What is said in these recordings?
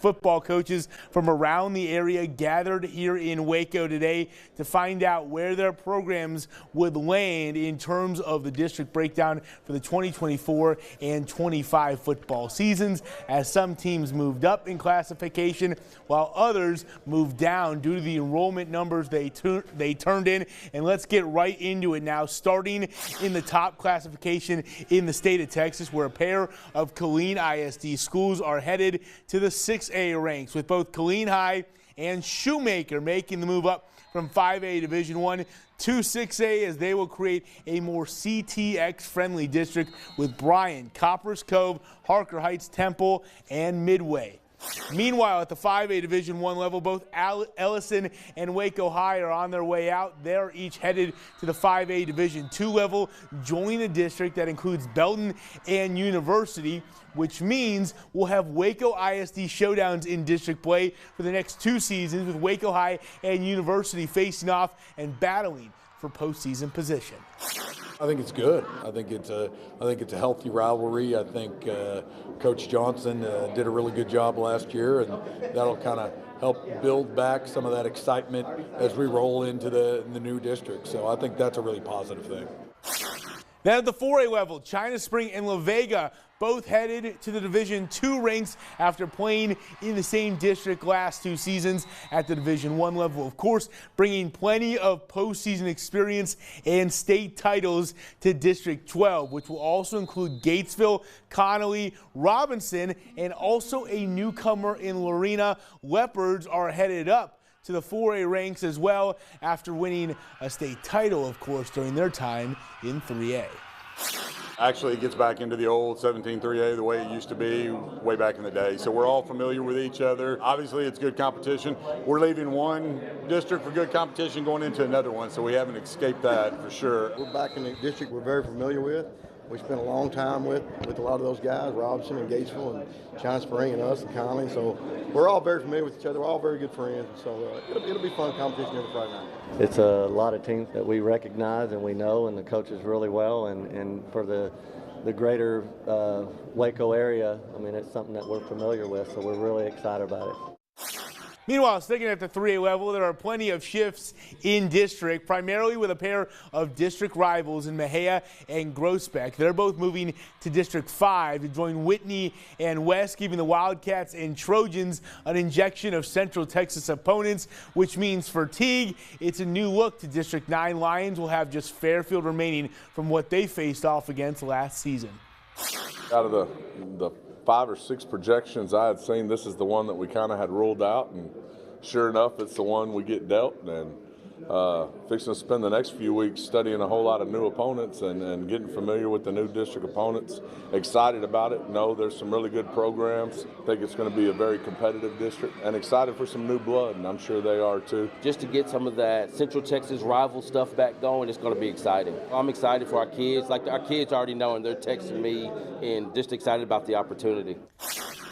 Football coaches from around the area gathered here in Waco today to find out where their programs would land in terms of the district breakdown for the 2024 and 25 football seasons, as some teams moved up in classification while others moved down due to the enrollment numbers they turned in. And let's get right into it now, starting in the top classification in the state of Texas, where a pair of Killeen ISD schools are headed to the 6A ranks, with both Killeen High and Shoemaker making the move up from 5A Division I to 6A, as they will create a more CTX friendly district with Bryan, Coppers Cove, Harker Heights, Temple, and Midway. Meanwhile, at the 5A Division I level, both Ellison and Waco High are on their way out. They're each headed to the 5A Division II level, joining a district that includes Belton and University, which means we'll have Waco ISD showdowns in district play for the next 2 seasons, with Waco High and University facing off and battling for postseason position. I think it's good. I think it's a healthy rivalry. I think Coach Johnson did a really good job last year, and that'll kind of help build back some of that excitement as we roll into the new district. So I think that's a really positive thing. Then at the 4A level, China Spring and La Vega both headed to the Division II ranks after playing in the same district last 2 seasons at the Division I level. Of course, bringing plenty of postseason experience and state titles to District 12, which will also include Gatesville, Connolly, Robinson, and also a newcomer in Lorena. Leopards are headed up to the 4A ranks as well after winning a state title, of course, during their time in 3A. Actually, it gets back into the old 17-3A, the way it used to be way back in the day. So we're all familiar with each other. Obviously, it's good competition. We're leaving one district for good competition, going into another one, so we haven't escaped that for sure. We're back in the district we're very familiar with. We spent a long time with a lot of those guys, Robinson and Gatesville and China Spring and us and Conley. So we're all very familiar with each other. We're all very good friends. So it'll be fun competition every Friday night. It's a lot of teams that we recognize and we know, and the coaches really well. And for the greater Waco area, I mean, it's something that we're familiar with, so we're really excited about it. Meanwhile, sticking at the 3A level, there are plenty of shifts in district, primarily with a pair of district rivals in Mejia and Groesbeck. They're both moving to District 5 to join Whitney and West, giving the Wildcats and Trojans an injection of Central Texas opponents, which means for Teague, it's a new look to District 9. Lions will have just Fairfield remaining from what they faced off against last season. Out of the 5 or 6 projections I had seen, this is the one that we kind of had ruled out, and sure enough, it's the one we get dealt, and fixing to spend the next few weeks studying a whole lot of new opponents and getting familiar with the new district opponents. Excited about it. Know there's some really good programs. Think it's going to be a very competitive district, and excited for some new blood, and I'm sure they are too. Just to get some of that Central Texas rival stuff back going, it's going to be exciting. I'm excited for our kids. Like, our kids already know, and they're texting me, and just excited about the opportunity.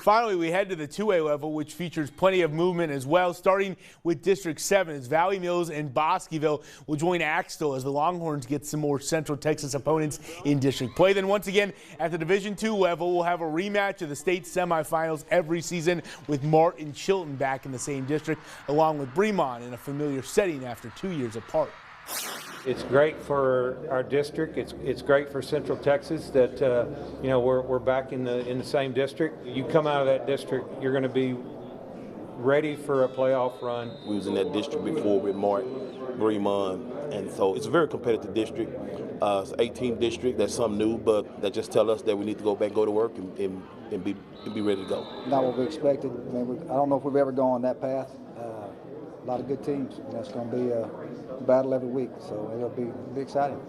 Finally, we head to the 2A level, which features plenty of movement as well, starting with District 7, as Valley Mills and Bosqueville will join Axtell as the Longhorns get some more Central Texas opponents in district play. Then once again, at the Division II level, we'll have a rematch of the state semifinals every season, with Mart and Chilton back in the same district, along with Bremont in a familiar setting after 2 years apart. It's great for our district. It's great for Central Texas that we're back in the same district. You come out of that district, you're going to be ready for a playoff run. We was in that district before with Mart, Bremont, and so it's a very competitive district. It's an 18 district. That's something new, but that just tell us that we need to go back, go to work, and be ready to go. Not what we expected. I don't know if we've ever gone on that path. A lot of good teams, and that's going to be a battle every week, so it'll be exciting.